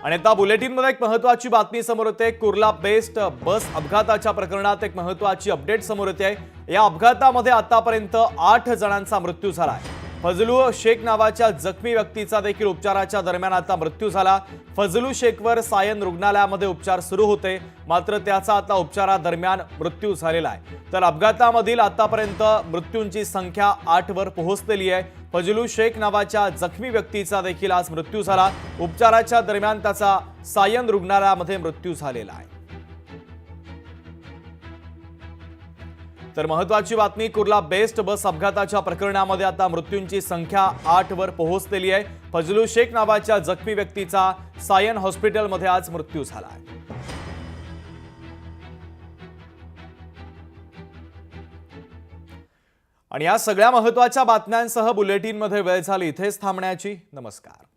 आणि आता बुलेटिनमध्ये एक महत्त्वाची बातमी समोर येते। कुर्ला बेस्ट बस अपघाताच्या प्रकरणात एक महत्त्वाची अपडेट समोर येते। या अपघातामध्ये आतापर्यंत 8 जणांचा मृत्यू झाला आहे। फजलू शेख नावाच्या जखमी व्यक्तीचा देखील उपचाराच्या दरम्यान आता मृत्यू झाला। फजलू शेखवर सायन रुग्णालयामध्ये उपचार सुरू होते, मात्र त्याचा आता उपचारादरम्यान मृत्यू झालेला आहे। तर अपघातामधील आतापर्यंत मृत्यूंची संख्या 8 वर पोहोचलेली आहे। फजलू शेख नावाच्या जखमी व्यक्तीचा देखील आज मृत्यू झाला। उपचाराच्या दरम्यान त्याचा सायन रुग्णालयामध्ये मृत्यू झालेला आहे। तर महत्त्वाची बातमी, कुर्ला बेस्ट बस अपघाताच्या प्रकरणामध्ये आता मृत्यूंची संख्या 8 वर पोहोचलेली आहे। फजलू शेख नावाच्या जखमी व्यक्तीचा सायन हॉस्पिटलमध्ये आज मृत्यू झाला आहे। आणि या सगळ्या महत्त्वाच्या बातम्यांसह बुलेटिनमध्ये वेळ झाली इथेच थांबण्याची। नमस्कार।